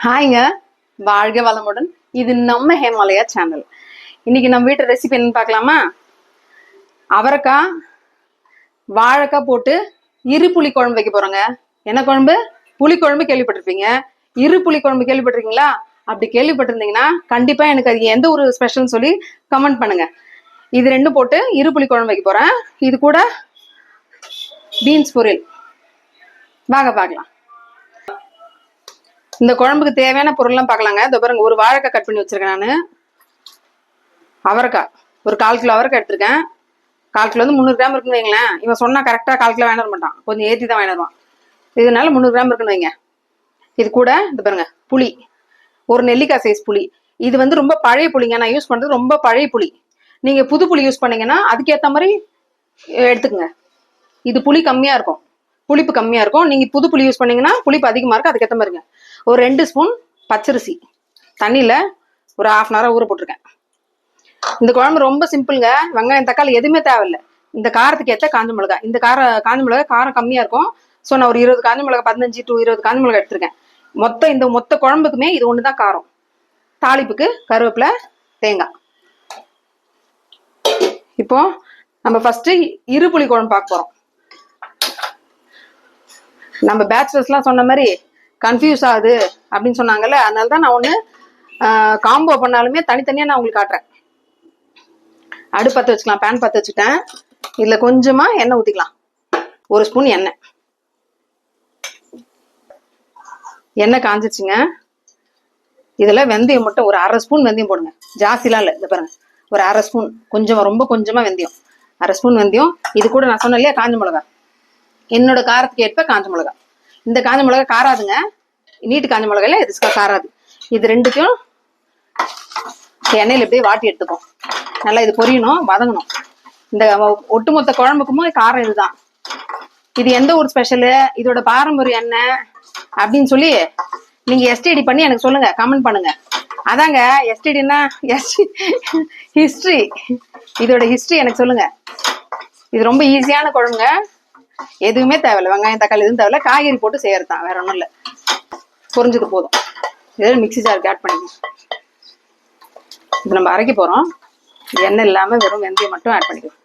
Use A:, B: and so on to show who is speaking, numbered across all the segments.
A: ஹாய்ங்க, வாழ்க வளமுடன். இது நம்ம ஹேமாலயா சேனல். இன்னைக்கு நம்ம வீட்டு ரெசிபி என்னன்னு பார்க்கலாமா? அவரைக்காய் வாழைக்காய் போட்டு இரு புளி குழம்பு வைக்க போறோங்க. என்ன குழம்பு? புளி குழம்பு கேள்விப்பட்டிருப்பீங்க. இரு புளி குழம்பு கேள்விப்பட்டிருக்கீங்களா? அப்படி கேள்விப்பட்டிருந்தீங்கன்னா கண்டிப்பா எனக்கு அது எந்த ஒரு ஸ்பெஷல்னு சொல்லி கமெண்ட் பண்ணுங்க. இது ரெண்டும் போட்டு இரு புளி குழம்பு வைக்க போறேன். இது கூட பீன்ஸ் பொரியல். வாங்க பார்க்கலாம். இந்த குழம்புக்கு தேவையான பொருள்லாம் பார்க்கலாங்க. இந்த பாருங்க, ஒரு வாழைக்காய் கட் பண்ணி வச்சிருக்கேன் நான். அவரைக்காய் ஒரு 1/4 கிலோ அவரைக்காய் எடுத்திருக்கேன். 1/4 கிலோ வந்து 300 கிராம் இருக்குன்னு வைங்களேன். இவன் சொன்னா கரெக்டா 1/4 கிலோ வாங்கிட மாட்டான், கொஞ்சம் ஏற்றி தான் வாங்கிடுவான். இதனால 300 கிராம் இருக்குன்னு வைங்க. இது கூட இந்த பாருங்க புளி, ஒரு நெல்லிக்காய் சைஸ் புளி. இது வந்து ரொம்ப பழைய புளிங்க, நான் யூஸ் பண்றது ரொம்ப பழைய புளி. நீங்க புது புளி யூஸ் பண்ணீங்கன்னா அதுக்கேற்ற மாதிரி எடுத்துக்கங்க. இது புளி கம்மியா இருக்கும், புளிப்பு கம்மியா இருக்கும். நீங்க புது புளி யூஸ் பண்ணீங்கன்னா புளிப்பு அதிகமா இருக்கும், அதுக்கேற்ற மாதிரிங்க. ஒரு 2 ஸ்பூன் பச்சரிசி தண்ணியில ஒரு 1/2 hour ஊற போட்டிருக்கேன். இந்த குழம்பு ரொம்ப சிம்பிளுங்க. வெங்காயம் தக்காளி எதுவுமே தேவையில்லை. இந்த காரத்துக்கு ஏற்ற காஞ்ச மிளகாய். இந்த காஞ்ச மிளகாய் காரம் கம்மியா இருக்கும். ஸோ நான் ஒரு 20 காஞ்ச மிளகாய், 15 to 20 காஞ்ச மிளகாய் எடுத்திருக்கேன். மொத்த குழம்புக்குமே இது ஒண்ணுதான் காரம். தாளிப்புக்கு கருவேப்பிலை, தேங்காய். இப்போ நம்ம ஃபர்ஸ்ட் இரு புளி குழம்பு பார்க்க போறோம். நம்ம பேச்சுலர்ஸ்லாம் சொன்ன மாதிரி கன்ஃபியூஸ் ஆகுது அப்படின்னு சொன்னாங்கல்ல, அதனால தான் நான் ஒன்று காம்போ பண்ணாலுமே தனித்தனியாக நான் உங்களுக்கு காட்டுறேன். அடுப்பு பற்ற வச்சுக்கலாம், பேன் பற்ற வச்சுட்டேன். இதில் கொஞ்சமாக எண்ணெய் ஊற்றிக்கலாம். 1 ஸ்பூன் எண்ணெய். எண்ணெய் காஞ்சிச்சுங்க. இதில் வெந்தயம் மட்டும் ஒரு 1/2 ஸ்பூன் வெந்தயம் போடுங்க. ஜாஸ்திலாம் இல்லை, இந்த பாருங்க ஒரு 1/2 ஸ்பூன், கொஞ்சமாக ரொம்ப கொஞ்சமாக வெந்தயம், 1/2 ஸ்பூன் வெந்தயம். இது கூட நான் சொன்னேன் இல்லையா காஞ்ச மிளகா, என்னோட காரத்துக்கு ஏற்ப காஞ்ச மிளகா. இந்த காஞ்ச மிளகா காராதுங்க, நீட்டு காஞ்ச மிளகாயில இது காராது. இது ரெண்டுத்தையும் எண்ணெயில் எப்படியே வாட்டி எடுத்துப்போம். நல்லா இது பொரியணும், வதங்கணும். இந்த ஒட்டுமொத்த குழம்புக்குமோ காரம் இதுதான். இது எந்த ஒரு ஸ்பெஷலு, இதோட பாரம்பரிய என்ன அப்படின்னு சொல்லி நீங்க எஸ்டிடி பண்ணி எனக்கு சொல்லுங்க, கமெண்ட் பண்ணுங்க. அதாங்க எஸ்டிடின்னா ஹிஸ்டரி, இதோட ஹிஸ்டரி எனக்கு சொல்லுங்க. இது ரொம்ப ஈஸியான குழம்புங்க, எதுவுமே தேவையில்லை. வெங்காயம் தக்காளி எதுவும் தேவையில்லை, காய்கறி போட்டு செய்யறது தான், வேற ஒன்றும் இல்லை. பொரிஞ்சது போதும். இதில் மிக்சி ஜாருக்கு ஆட் பண்ணிக்கணும். இப்போ நம்ம அரைக்க போறோம். எண்ணெய் இல்லாம வெறும் வெந்தயம் மட்டும் ஆட் பண்ணிக்கலாம்.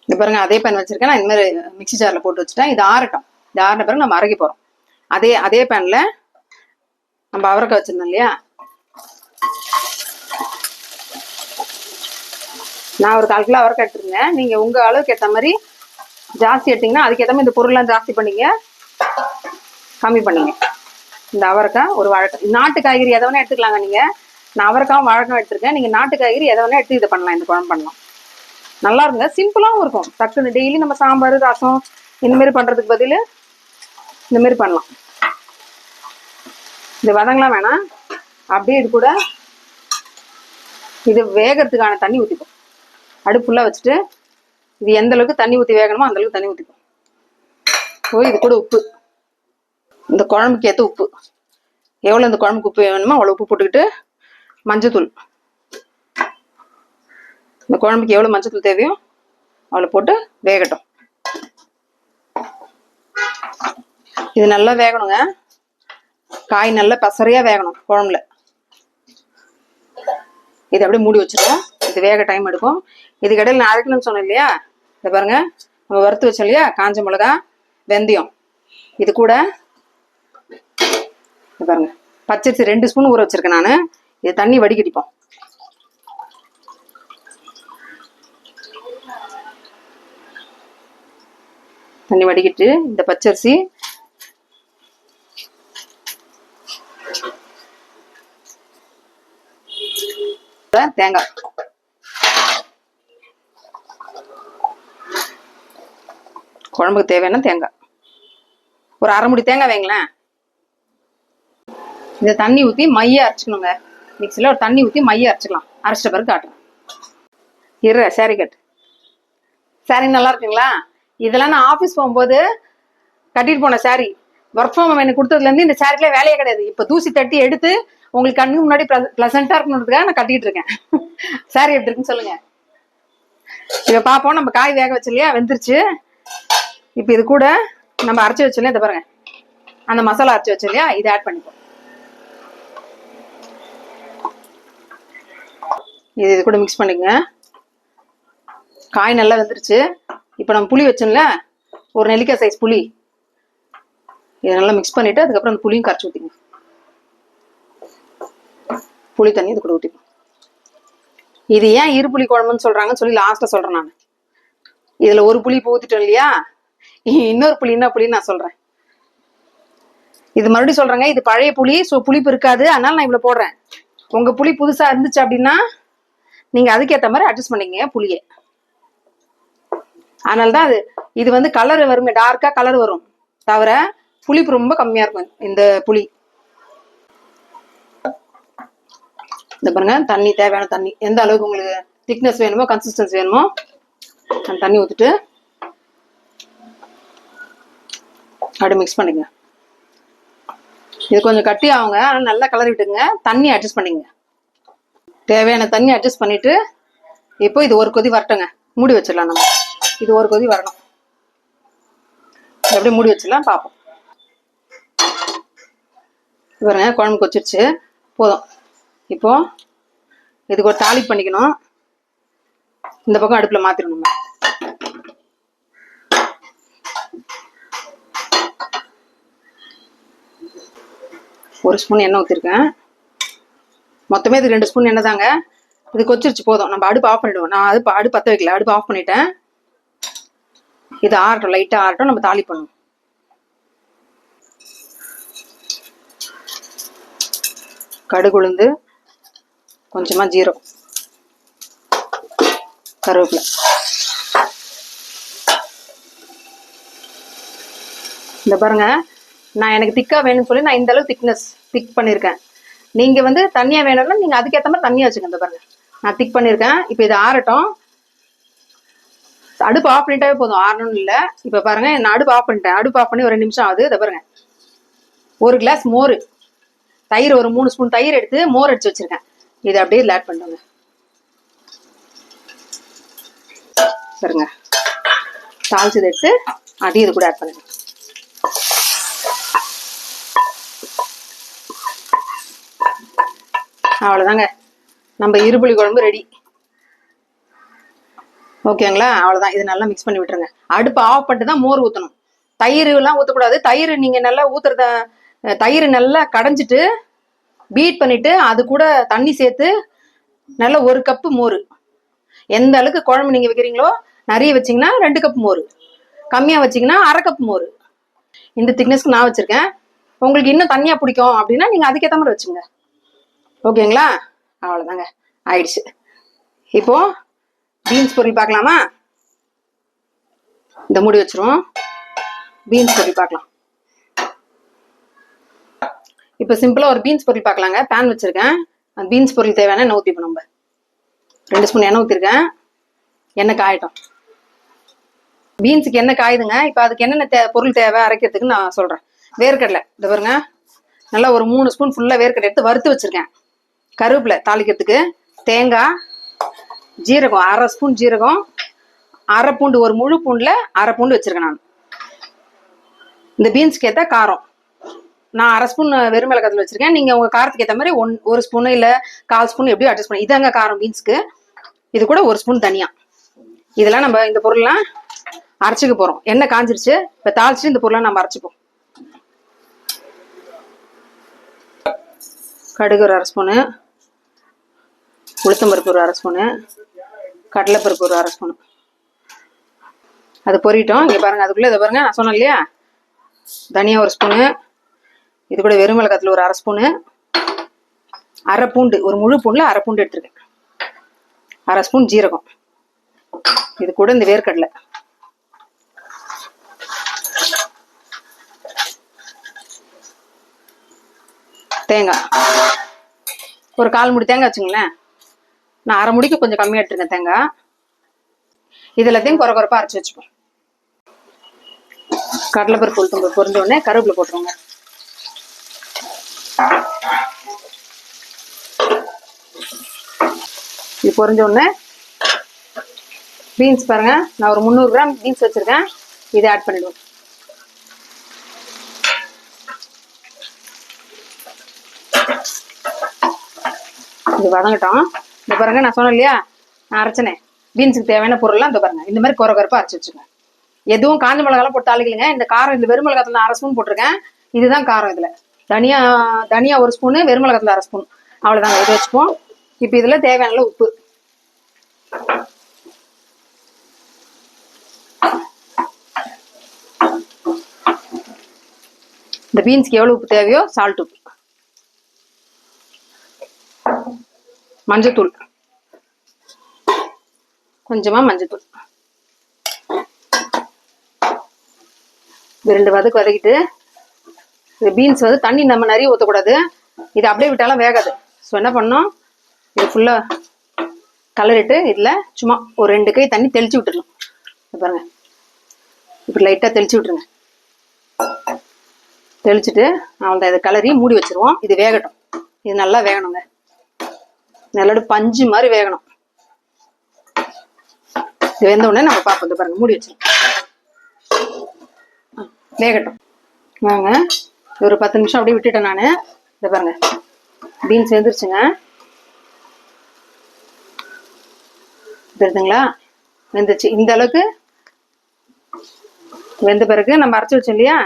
A: இது பாருங்க, அதே பேன் வச்சிருக்கேன். நான் இந்த மாதிரி மிக்சி ஜார்ல போட்டு வச்சுட்டேன். இது ஆறட்டும். இது ஆறின பிறகு நம்ம அரைக்க போறோம். அதே பேன்ல நம்ம அவரைக்காய் வச்சிருந்தோம் இல்லையா, நான் ஒரு 1/4 கிலோ அவரைக்காய் எடுத்துருங்க. நீங்க உங்க அளவுக்கு ஏற்ற மாதிரி ஜாஸ்தி எடுத்தீங்கன்னா அதுக்கேற்ற மாதிரி இந்த பொருள்லாம் ஜாஸ்தி பண்ணீங்க, கம்மி பண்ணீங்க. இந்த அவரைக்காய், ஒரு வாழைக்காய், நாட்டு காய்கறி எதை வேணா எடுத்துக்கலாங்க. நீங்க நான் அவரைக்காய் வாழைக்காய் எடுத்துருக்கேன். நீங்க நாட்டு காய்கறி எதை வேணா எடுத்து இதை பண்ணலாம், இந்த குழம்பு பண்ணலாம். நல்லா இருங்க, சிம்பிளாகவும் இருக்கும். டக்குன்னு டெய்லி நம்ம சாம்பார் ரசம் இந்த மாதிரி பண்றதுக்கு பதில் இந்த மாதிரி பண்ணலாம். இது வதங்கலாம் வேணாம், அப்படியே இது கூட இது வேகிறதுக்கான தண்ணி ஊற்றிப்போம். அடுப்புலாம் வச்சுட்டு இது எந்த அளவுக்கு தண்ணி ஊற்றி வேகணுமோ அந்த அளவுக்கு தண்ணி ஊற்றிப்போம். இது கூட உப்பு, இந்த குழம்புக்கு ஏற்ற உப்பு, எவ்வளோ இந்த குழம்புக்கு உப்பு வேணுமோ அவ்வளோ உப்பு போட்டுக்கிட்டு, மஞ்சத்தூள், இந்த குழம்புக்கு எவ்வளோ மஞ்சத்தூள் தேவையோ அவ்வளோ போட்டு வேகட்டும். இது நல்லா வேகணுங்க. காய் நல்லா பசறையா வேகணும் குழம்புல. இது அப்படியே மூடி வச்சிருக்கோம். இது வேக டைம் எடுக்கும். இதுக்கு இடையில நான் அரைக்கணும்னு சொன்னேன் இல்லையா, இதை பாருங்க, நம்ம வறுத்து வச்சோம் இல்லையா காஞ்ச மிளகா, வெந்தயம், இது கூட பாருங்க பச்சரிசி 2 ஸ்பூன் ஊற வச்சிருக்கேன் நான். இது தண்ணி வடிகட்டிப்போம். தண்ணி வடிகட்டு இந்த பச்சரிசி தேங்காய், குழம்புக்கு தேவையான தேங்காய் ஒரு 1/2 மூடி தேங்காய் வைங்களேன். இந்த தண்ணி ஊற்றி மைய அரைச்சிக்கணுங்க. மிக்சியில் ஒரு தண்ணி ஊற்றி மைய அரைச்சிக்கலாம். அரைச்சிட்ட பிறகு காட்டுறேன். சாரி கட்டு, சாரி நல்லா இருக்குங்களா? இதெல்லாம் நான் ஆஃபீஸ் போகும்போது கட்டிட்டு போன சாரி. ஒர்க் ஃப்ரம் ஹோம் எனக்கு கொடுத்ததுலேருந்து இந்த சாரிக்கெலாம் வேலையே கிடையாது. இப்போ தூசி தட்டி எடுத்து உங்களுக்கு கண்ணுக்கு முன்னாடி ப்ளசண்டா இருக்கணுன்றதுக்காக நான் கட்டிட்டு இருக்கேன். சாரி எப்படி இருக்குன்னு சொல்லுங்க. இப்ப பாப்போம். நம்ம காய் வேக வச்சு இல்லையா, வெந்துருச்சு. இப்ப இது கூட நம்ம அரைச்சி வச்சோம் இதை பாருங்க, அந்த மசாலா அரைச்சி வச்சோம் இல்லையா, இதை ஆட் பண்ணிப்போம். இது கூட மிக்ஸ் பண்ணிக்கங்க. காய் நல்லா வெந்துருச்சு. இப்போ நம்ம புளி வச்சோம்ல, ஒரு நெல்லிக்காய் சைஸ் புளி, இதை நல்லா மிக்ஸ் பண்ணிட்டு அதுக்கப்புறம் அந்த புளியும் கரைச்சி ஊற்றிக்கணும். புளி தண்ணி இது கூட ஊற்றிக்கணும். இது ஏன் இருப்புளி குழம்புன்னு சொல்றாங்கன்னு சொல்லி லாஸ்ட்ல சொல்றேன் நான். இதுல ஒரு புளி ஊத்திட்டோம் இல்லையா, இன்னொரு புளி என்ன புளின்னு நான் சொல்றேன். இது மறுபடியும் சொல்றேங்க, இது பழைய புளி, ஸோ புளிப்பு இருக்காது, அதனால நான் இவ்வளவு போடுறேன். உங்க புளி புதுசா இருந்துச்சு அப்படின்னா நீங்க அதுக்கேற்ற மாதிரி அட்ஜஸ்ட் பண்ணிக்கங்க புளியை. அதனாலதான் இது வந்து கலர் வருங்க, டார்க்கா கலர் வரும், தவிர புளிப்பு ரொம்ப கம்மியா இருக்கும் இந்த புளி. இந்த பாருங்க, தண்ணி தேவையான தண்ணி, எந்த அளவுக்கு உங்களுக்கு திக்னஸ் வேணுமோ கன்சிஸ்டன்சி வேணுமோ அந்த தண்ணி ஊற்றிட்டு அப்படி மிக்ஸ் பண்ணிங்க. இது கொஞ்சம் கட்டி ஆகுங்க, ஆனால் நல்லா கலரி விட்டுங்க. தண்ணி அட்ஜஸ்ட் பண்ணிங்க, தேவையான தண்ணி அட்ஜஸ்ட் பண்ணிட்டு இப்போ இது ஒரு கொதி வரட்டுங்க, மூடி வச்சிடலாம். நம்ம இது ஒரு கொதி வரணும், அப்படியே மூடி வச்சிடலாம். பார்ப்போம். பாருங்க, குழம்பு கொச்சிருச்சு, போதும். இப்போ இதுக்கு ஒரு தாளிப்பு பண்ணிக்கணும். இந்த பக்கம் அடுப்புல மாத்திரணும். ஒரு ஸ்பூன் எண்ணெய் ஊற்றிருக்கேன். மொத்தமே இது 2 ஸ்பூன் எண்ணெய் தாங்க. இது கொச்சிருச்சு, போதும். நம்ம அடுப்பு ஆஃப் பண்ணிடுவோம். நான் அடுப்பு பற்ற வைக்கல, அடுப்பு ஆஃப் பண்ணிட்டேன். இது ஆறட்டும், லைட்டா ஆறட்டும், நம்ம தாளி பண்ணுவோம். கடுகு உளுந்து, கொஞ்சமா ஜீரகம், கருவேப்பிலை. இந்த பாருங்க, நான் எனக்கு திக்கா வேணும்னு சொல்லி நான் இந்த அளவு திக் பண்ணியிருக்கேன். நீங்க வந்து தண்ணியா வேணும்னா நீங்க அதுக்கேற்ற மாதிரி தண்ணியா வச்சுக்கோங்க. இந்த பாருங்க, நான் திக் பண்ணியிருக்கேன். இப்போ இது ஆறட்டும். அடுப்பு ஆஃப் பண்ணிட்டாவே போதும், ஆறணும்னு இல்லை. இப்போ பாருங்க, நான் அடுப்பு ஆஃப் பண்ணிட்டேன். அடுப்பு ஆஃப் பண்ணி ஒரு 2 நிமிஷம் ஆகுது. இதை பாருங்க, ஒரு கிளாஸ் மோர், தயிர், ஒரு 3 ஸ்பூன் தயிர் எடுத்து மோர் அடிச்சு வச்சிருக்கேன். இதை அப்படியே ஆட் பண்ணுங்க. பாருங்க, தாளிச்சதை எடுத்து அதையும் இது கூட ஆட் பண்ணுங்க. அவ்வளோதாங்க, நம்ம இருப்புளி குழம்பு ரெடி. ஓகேங்களா? அவ்வளோதான். இது நல்லா மிக்ஸ் பண்ணி விட்டுருங்க. அடுப்பு ஆஃப் பண்ணிட்டு தான் மோர் ஊற்றணும். தயிர் எல்லாம் ஊற்றக்கூடாது. தயிர் நீங்கள் நல்லா ஊற்றுறத, தயிர் நல்லா கடைஞ்சிட்டு பீட் பண்ணிட்டு அது கூட தண்ணி சேர்த்து நல்லா 1 கப்பு மோர். எந்த அளவுக்கு குழம்பு நீங்கள் வைக்கிறீங்களோ, நிறைய வச்சிங்கன்னா 2 கப் மோர், கம்மியாக வச்சிங்கன்னா 1/2 கப் மோர். இந்த திக்னஸ்க்கு நான் வச்சுருக்கேன். உங்களுக்கு இன்னும் தண்ணியாக பிடிக்கும் அப்படின்னா நீங்கள் அதுக்கேற்ற மாதிரி வச்சுங்க. ஓகேங்களா? அவ்வளோதாங்க, ஆயிடுச்சு. இப்போ பீன்ஸ் பொரியல் பார்க்கலாமா? இந்த மூடி வச்சிருவோம். பீன்ஸ் பொரியல் பார்க்கலாம். இப்போ சிம்பிளா ஒரு பீன்ஸ் பொரியல் பார்க்கலாங்க. பேன் வச்சிருக்கேன். அந்த பீன்ஸ் பொரியல் தேவையான எண்ணெய் ஊற்றிப்போம். நம்ம 2 ஸ்பூன் எண்ணெய் ஊற்றிருக்கேன். எண்ணெய் காயட்டும். பீன்ஸுக்கு எண்ணெய் காயுதுங்க. இப்போ அதுக்கு என்னென்ன பொருள் தேவை அரைக்கிறதுக்கு நான் சொல்றேன். வேர்க்கடலை, இதை பாருங்க, நல்லா ஒரு 3 ஸ்பூன் ஃபுல்லா வேர்க்கடலை எடுத்து வறுத்து வச்சிருக்கேன். கருவேப்பிலை தாளிக்கிறதுக்கு, தேங்காய், ஜீரகம் 1/2 ஸ்பூன் ஜீரகம், 1/2 பூண்டு, ஒரு முழு பூண்டுல 1/2 பூண்டு வச்சிருக்கேன் நான். இந்த பீன்ஸ்க்கு ஏற்ற காரம் நான் 1/2 ஸ்பூன் வெறும் மிளகாத்தூள் வச்சிருக்கேன். நீங்க உங்க காரத்துக்கு ஏற்ற மாதிரி 1 ஸ்பூன் இல்ல 1/4 ஸ்பூன் எப்படியும் அட்ஜஸ்ட் பண்ணி. இதாங்க காரம் பீன்ஸ்க்கு. இது கூட 1 ஸ்பூன் தனியா. இதெல்லாம் நம்ம இந்த பொருள்லாம் அரைச்சிக்க போறோம். எண்ணெய் காஞ்சிருச்சு. இப்ப தாளிச்சு இந்த பொருள்லாம் நம்ம அரைச்சிப்போம். கடுகு ஒரு 1/2 ஸ்பூனு, உளுத்தம்பருப்பு ஒரு 1/2 ஸ்பூனு, கடலைப்பருப்பு ஒரு 1/2 ஸ்பூனு. அது பொரிட்டோம். இங்க பாருங்க, அதுக்குள்ள இதை பாருங்க, நான் சொன்னேன் இல்லையா, தனியா 1 ஸ்பூனு, இது கூட வெறும் மிளகாத்தூள் ஒரு 1/2 ஸ்பூனு, 1/2 பூண்டு, ஒரு முழு பூண்டுல 1/2 பூண்டு எடுத்துருக்கேன், 1/2 ஸ்பூன் ஜீரகம், இது கூட இந்த வேர்க்கடலை, தேங்காய் ஒரு 1/4 மூடி தேங்காய் வச்சுங்களேன். நான் 1/2 முடிக்கு கொஞ்சம் கம்மியாக எடுத்துருக்கேன் தேங்காய். இது எல்லாத்தையும் குறை அரைச்சி வச்சுப்போம். கடலைப்பருப்பு உளுத்தம்பருப்பு பொரிஞ்ச உடனே கருவேப்பிலை போட்டுருவோங்க. இது பொரிஞ்ச உடனே பீன்ஸ் பாருங்க, நான் ஒரு 300 கிராம் பீன்ஸ் வச்சிருக்கேன். இதை ஆட் பண்ணிடுவோம். இது வதங்கட்டும். இந்த பாருங்க, நான் சொன்னேன் இல்லையா, நான் அரைச்சனே பீன்ஸுக்கு தேவையான பொருள்லாம் இந்த பாருங்க, இந்த மாதிரி குறை அரைச்சி வச்சுங்க. எதுவும் காஞ்ச மிளகாலாம் போட்டு தாளிக்கலைங்க. இந்த காரம், இந்த வெறும் மிளகாத்துல நான் 1/2 ஸ்பூன் போட்டிருக்கேன். இதுதான் காரம். இதுல தனியா 1 ஸ்பூனு, வெறும் மிளகாத்துல 1/2 ஸ்பூன், அவ்வளவுதாங்க. இதை வச்சுப்போம். இப்போ இதுல தேவையான உப்பு. இந்த பீன்ஸ்க்கு எவ்வளவு உப்பு தேவையோ சால்ட் உப்பு. மஞ்சத்தூள், கொஞ்சமா மஞ்சத்தூள். 2 வதக்கிட்டு, இந்த பீன்ஸ் வந்து தண்ணி நம்ம நிறைய ஊற்றக்கூடாது. இது அப்படியே விட்டாலும் வேகாது. ஸோ என்ன பண்ணோம், இது ஃபுல்லா கலரிட்டு இதுல சும்மா ஒரு 2 கை தண்ணி தெளிச்சு விட்டுடலாம். பாருங்க, இப்படி லைட்டா தெளிச்சு விட்டுருங்க. தெளிச்சுட்டு அவன் இதை கலரி மூடி வச்சிருவோம். இது வேகட்டும். இது நல்லா வேகணுங்க, நல்லோட பஞ்சு மாதிரி வேகணும். இது வெந்த உடனே நம்ம பார்ப்போம். இந்த பாருங்க, மூடி வச்சிருக்கோம், வேகட்டும். வாங்க, ஒரு 10 நிமிஷம் அப்படியே விட்டுட்டேன் நான். இதை பாருங்க, பீன்ஸ் வெந்துருச்சுங்க. தெரியுதுங்களா, வெந்துச்சு. இந்த அளவுக்கு வெந்த பிறகு நம்ம அரைச்சி வச்சோம் இல்லையா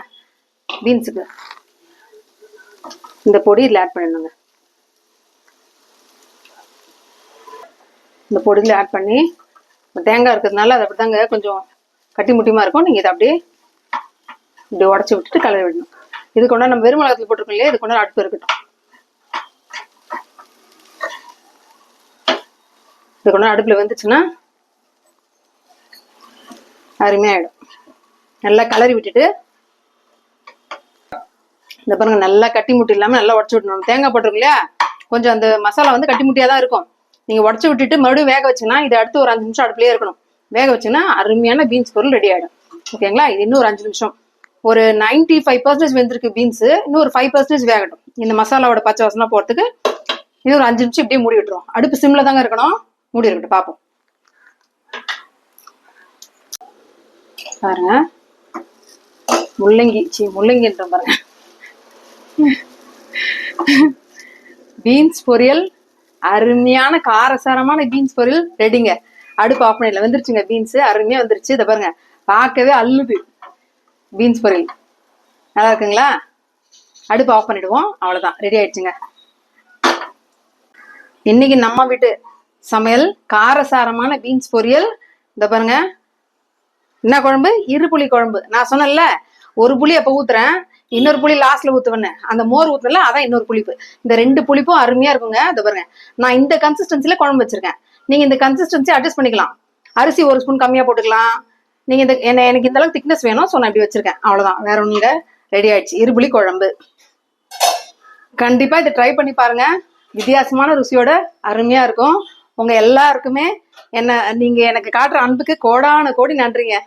A: பீன்ஸுக்கு, இந்த பொடி இதில் ஆட் பண்ணிடணுங்க. இந்த பொடியில் ஆட் பண்ணி, தேங்காய் இருக்கிறதுனால அது அப்படிதாங்க கொஞ்சம் கட்டி முட்டியமாக இருக்கும். நீங்கள் இதை அப்படியே இப்படி உடச்சி விட்டுட்டு கலரி விடணும். இது கொண்டா நம்ம வெறும் மிளகாத்துல போட்டிருக்கோம் இல்லையா, இது கொண்டா அடுப்பு இருக்கட்டும். இது கொண்டா அடுப்பில் வந்துச்சுன்னா அருமையாயிடும். நல்லா கலரி விட்டுட்டு, இந்த பாருங்க, நல்லா கட்டி முட்டி இல்லாமல் நல்லா உடச்சி விட்டணும். தேங்காய் போட்டிருக்கோம் இல்லையா, கொஞ்சம் அந்த மசாலா வந்து கட்டி முட்டியாக தான் இருக்கும். நீங்கள் உடச்சி விட்டுட்டு மறுபடியும் வேக வச்சுன்னா, இது அடுத்து ஒரு 5 நிமிஷம் அடுப்புலேயே இருக்கணும். வேக வச்சுன்னா அருமையான பீன்ஸ் பொருள் ரெடி ஆகிடும். ஓகேங்களா. இது இன்னும் ஒரு 5 நிமிஷம், ஒரு 95% வெந்திருக்கு பீன்ஸ். இன்னும் ஒரு 5% வேகட்டும். இந்த மசாலாவோட பச்சை வாசனை போகிறதுக்கு இன்னும் ஒரு 5 நிமிஷம் இப்படியே மூடி விட்டுரும். அடுப்பு சிம்ல தாங்க இருக்கணும், மூடி இருக்கட்டும். பார்ப்போம். பாருங்க, முள்ளங்கின்ற பாருங்க, பீன்ஸ் பொரியல், அருமையான காரசாரமான பீன்ஸ் பொரியல் ரெடிங்க. அடுப்பு ஆஃப் பண்ணிடல. வந்துருச்சுங்க பீன்ஸ், அருமையா வந்துருச்சு. இதை பாருங்க, பார்க்கவே அள்ளுது பீன்ஸ் பொரியல். நல்லா இருக்குங்களா. அடுப்பு ஆஃப் பண்ணிடுவோம். அவ்வளவுதான், ரெடி ஆயிடுச்சுங்க. இன்னைக்கு நம்ம வீட்டு சமையல் காரசாரமான பீன்ஸ் பொரியல். இந்த பாருங்க, என்ன குழம்பு, 2 புளி குழம்பு. நான் சொன்னேன்ல, ஒரு புளி அப்ப ஊத்துறேன், இன்னொரு புளி லாஸ்ட்ல ஊத்துவேன்னு. அந்த மோர் ஊத்துனல, அதான் இன்னொரு புளிப்பு. இந்த 2 புளிப்பும் அருமையா இருக்குங்க. இதை பாருங்க, நான் இந்த கன்சிஸ்டன்சில குழம்பு வச்சிருக்கேன். நீங்க இந்த கன்சிஸ்டன்சி அட்ஜஸ்ட் பண்ணிக்கலாம். அரிசி 1 ஸ்பூன் கம்மியா போட்டுக்கலாம். நீங்க எனக்கு இந்த அளவுக்கு திக்னஸ் வேணும், ஸோ நான் இப்படி வச்சிருக்கேன். அவ்வளவுதான், வேற ஒண்ணுங்க. ரெடி ஆயிடுச்சு 2 புளி குழம்பு. கண்டிப்பா இதை ட்ரை பண்ணி பாருங்க. வித்தியாசமான ருசியோட அருமையா இருக்கும். உங்க எல்லாருக்குமே நீங்க எனக்கு காட்டுற அன்புக்கு கோடான கோடி நன்றிங்க.